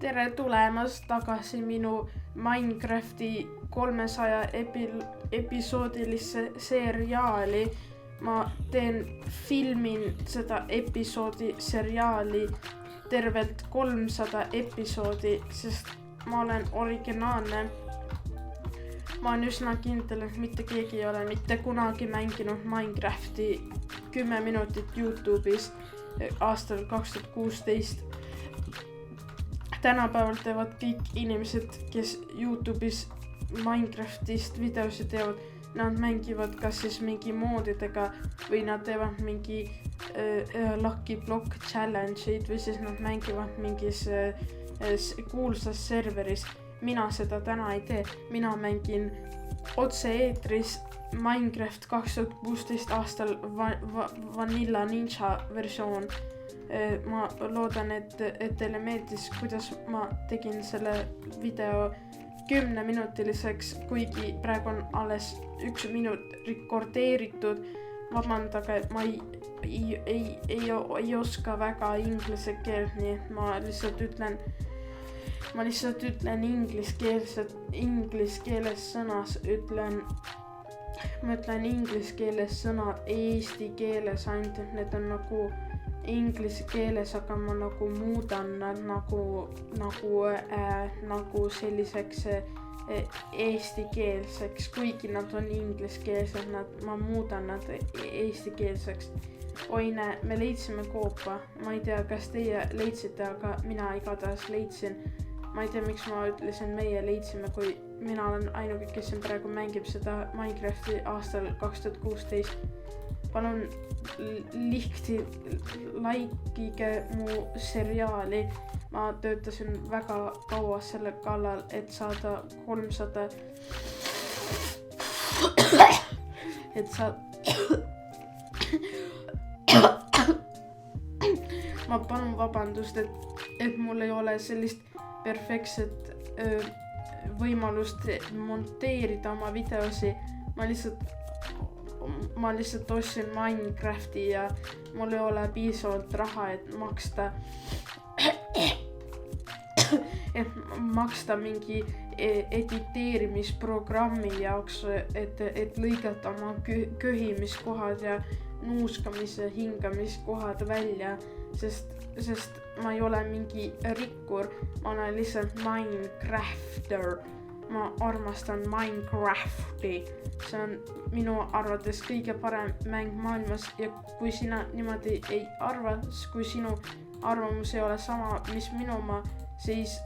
Tere tulemast tagasi minu Minecrafti 300 episoodilisse seriaali. Ma filmin seda episoodi seriaali tervelt 300 episoodi, sest ma olen originaalne. Ma olen üsna kindel, et mitte keegi ei ole mitte kunagi mänginud Minecrafti 10 minutit YouTube'is aastal 2016. Tänapäeval teevad kõik inimesed, kes YouTube'is Minecraftist videosid teevad, nad mängivad kas siis mingi moodidega või nad teevad mingi Lucky Block challenge'id või siis nad mängivad mingis kuulsas serveris. Mina seda täna ei tee. Mina mängin otse-eetris Minecraft 2016 aastal Vanilla Ninja versioon. Ma loodan, et teile meeldis, kuidas ma tegin selle video 10-minutiliseks, kuigi praegu on alles 1 minut rekordeeritud. Vabandage, ma ei oska väga inglise keelt, nii et ma lihtsalt ütlen inglise keeles sõnas, ma ütlen inglise keeles sõnad eesti keeles ainult, et need on nagu inglise keeles, aga ma nagu muudan nad nagu selliseks eestikeelseks, kuigi nad on ingliskeelsed, ma muudan nad eestikeelseks. Oi näe, me leidsime koopa. Ma ei tea, kas teie leidsite, aga mina igatahes leidsin. Ma ei tea, miks ma ütlesin meie leidsime, kui mina olen ainuke, kes praegu mängib seda Minecrafti aastal 2016. Palun likeige mu seriaali. Ma töötasin väga kaua selle kallal, et saada 300 ma palun vabandust, et mul ei ole sellist perfektset võimalust monteerida oma videosi. Ma lihtsalt ostsin Minecrafti ja mul ei ole piisavalt raha, et maksta mingi editeerimisprogrammi jaoks, et lõigata oma köhimiskohad ja nuuskamise hingamiskohad välja, sest ma ei ole mingi rikkur, ma olen lihtsalt Minecrafter. Ma armastan Minecrafti. See on minu arvates kõige parem mäng maailmas ja kui sina niimoodi ei arva, kui sinu arvamus ei ole sama, mis minu oma, siis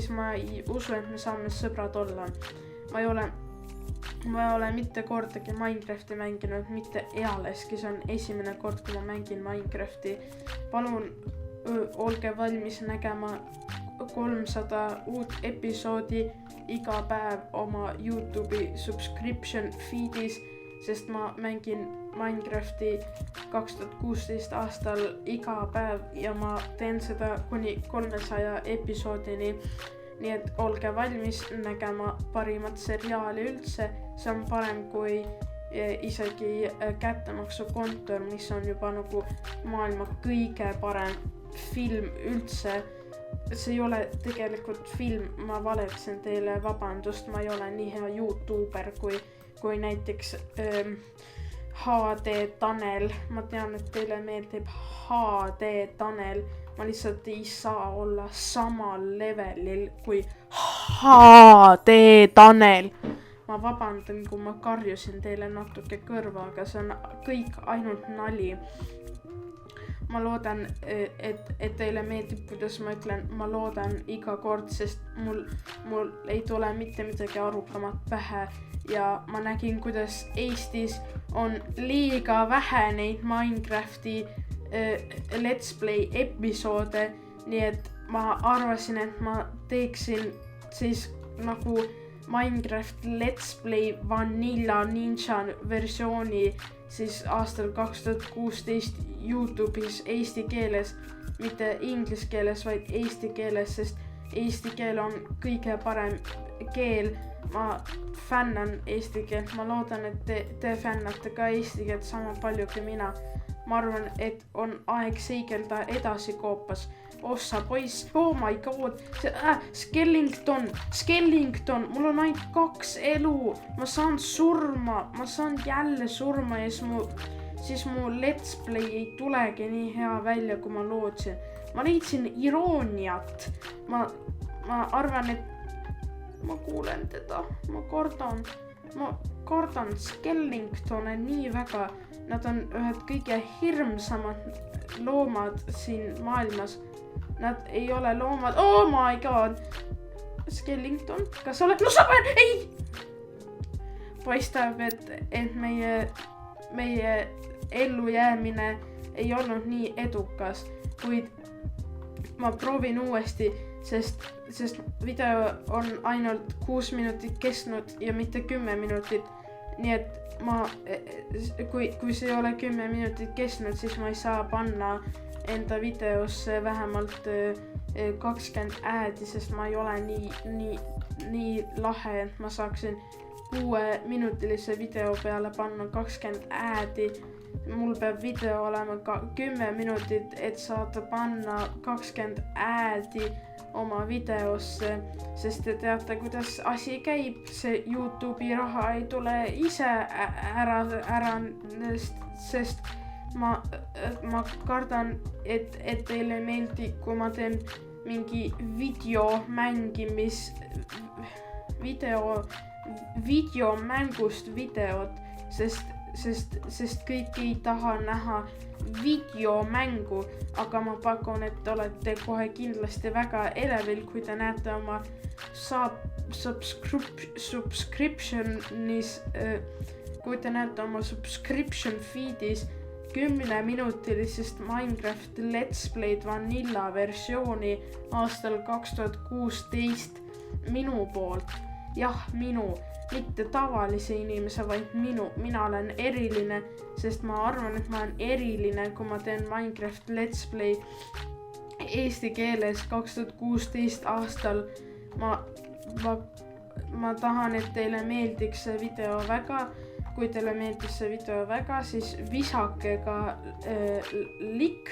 ma ei usu, et me saame sõbrad olla. Ma ei ole mitte kordagi Minecrafti mänginud, mitte ealeski, see on esimene kord, kui ma mängin Minecrafti. Palun olge valmis nägema 300 uut episoodi iga päev oma YouTube'i subscription feed'is, sest ma mängin Minecrafti 2016 aastal iga päev ja ma teen seda kuni 300 episoodini. Nii et olge valmis nägema parimat seriaali üldse. See on parem kui isegi kättemaksukontor, mis on juba nagu maailma kõige parem film üldse. See ei ole tegelikult film, ma valetasin teile, vabandust, ma ei ole nii hea YouTuber kui näiteks HD Tanel. Ma tean, et teile meeldib HD Tanel, ma lihtsalt ei saa olla samal levelil kui HD Tanel. Ma vabandan, kui ma karjusin teile natuke kõrva, aga see on kõik ainult nali. Ma loodan, et teile meeldib, kuidas ma ütlen, ma loodan iga kord, sest mul ei tule mitte midagi arukamat pähe ja ma nägin, kuidas Eestis on liiga vähe neid Minecrafti Let's Play episoode, nii et ma arvasin, et ma teeksin siis nagu Minecraft Let's Play Vanilla Ninja versiooni siis aastal 2016 YouTube'is eesti keeles, mitte inglise keeles, vaid eesti keeles, sest eesti keel on kõige parem keel. Ma fännan eesti keelt, ma loodan, et te fännate ka eesti keelt sama palju kui mina. ma arvan, et on aeg seigelda edasi koopas. Ossa poiss, oh my god, Skellington, mul on ainult 2 elu, ma saan jälle surma ja siis mu let's play ei tulegi nii hea välja, kui ma lootsin. Ma leidsin irooniat, ma arvan, et ma kuulen teda, ma kardan Skellingtone nii väga, nad on ühed kõige hirmsamad loomad siin maailmas. Nad ei ole loomad. Oh my god. Skellington, kas sa oled? No sa pead, ei! Paistab, et meie ellujäämine ei olnud nii edukas, kuid ma proovin uuesti, sest video on ainult 6 minutit kestnud ja mitte 10 minutit. Nii et kui see ei ole 10 minutit kestnud, siis ma ei saa panna enda videosse vähemalt 20 äädi, sest ma ei ole nii lahe, et ma saaksin 6-minutilise video peale panna 20 äädi. Mul peab video olema 10 minutit, et saada panna 20 äädi oma videosse, sest te teate, kuidas asi käib. See YouTube'i raha ei tule ise ära, sest ma kardan, et teile meeldib, kui ma teen mingi videomängust videot, sest kõik ei taha näha videomängu, aga ma pakun, et olete kohe kindlasti väga elevil, kui te näete oma subscription feed'is 10-minutilisest Minecraft Let's Play'd Vanilla versiooni aastal 2016 minu poolt. Jah, minu, mitte tavalise inimese, vaid minu. Mina olen eriline, sest ma arvan, et ma olen eriline, kui ma teen Minecraft Let's Play eesti keeles 2016 aastal. Ma tahan, et teile meeldiks see video väga. Kui teile meeldis see video väga, siis visake ka lik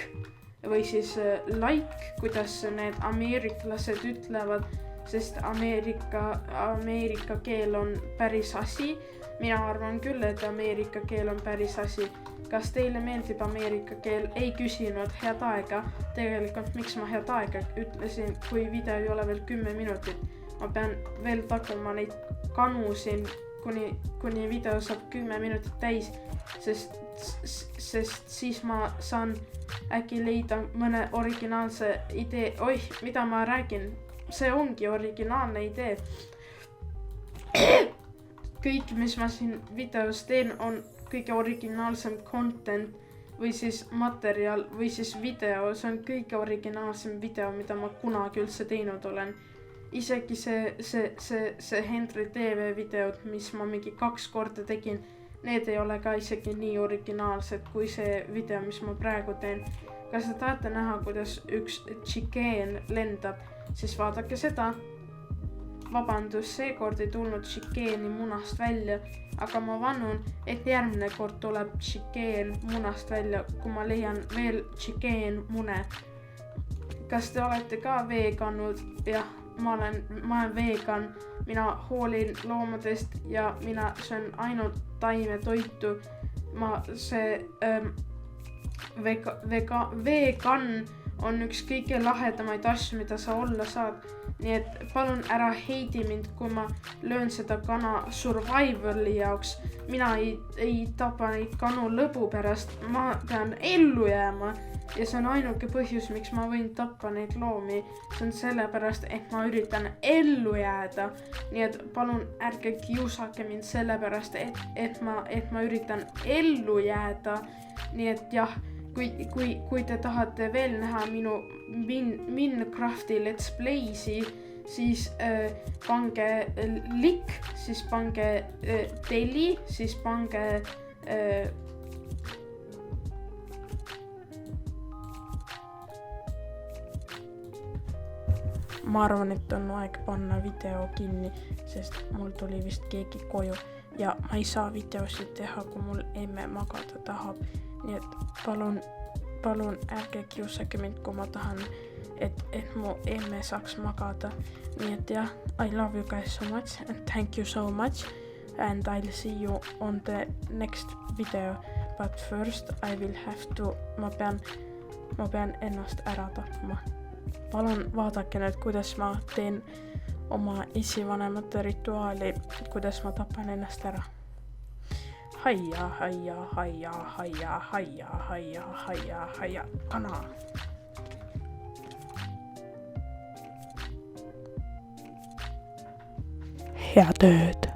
või siis like, kuidas need ameeriklased ütlevad, sest Ameerika keel on päris asi. Mina arvan küll, et Ameerika keel on päris asi. Kas teile meeldib Ameerika keel? Ei küsinud head aega. Tegelikult miks ma head aega ütlesin, kui video ei ole veel 10 minutit. Ma pean veel tagama neid kanu siin, kuni video saab 10 minutit täis, sest siis ma saan äkki leida mõne originaalse idee. Oih, mida ma räägin? See ongi originaalne idee. Kõik, mis ma siin videos teen, on kõige originaalsem content või siis materjal või siis video. See on kõige originaalsem video, mida ma kunagi üldse teinud olen. Isegi see Henry TV videod, mis ma mingi 2 korda tegin, need ei ole ka isegi nii originaalsed kui see video, mis ma praegu teen. Kas te tahate näha, kuidas üks chicken lendab, siis vaadake seda. Vabandus, seekord ei tulnud chicken'i munast välja, aga ma vannun, et järgmine kord tuleb chicken munast välja, kui ma leian veel chicken mune. Kas te olete ka veeganud? Jah. Ma olen vegan, mina hoolin loomadest ja mina söön ainult taimetoitu. Vegan on üks kõige lahedamaid asju, mida sa olla saad. Nii et palun ära heidi mind, kui ma löön seda kana survivali jaoks. Mina ei tapa neid kanu lõbu pärast, ma pean ellu jääma. Ja see on ainuke põhjus, miks ma võin tappa neid loomi. See on sellepärast, et ma üritan ellu jääda. Nii et palun ärge kiusake mind sellepärast, et ma üritan ellu jääda. Nii et jah, kui te tahate veel näha minu Minecrafti Let's Play'si, siis pange lik, siis pange teli, siis pange ma arvan, et on aeg panna video kinni, sest mul tuli vist keegi koju. ja ma ei saa videosid teha, kui mul emme magada tahab. Nii et palun ärge kiusage mind, kui ma tahan, et mu emme saaks magada. Nii et jah, I love you guys so much and thank you so much and I'll see you on the next video. But first I will have to, ma pean ennast ära tapma. Palun vaadake nüüd, kuidas ma teen oma esivanemate rituaali, kuidas ma tapan ennast ära. Haia, kana. Hea tööd!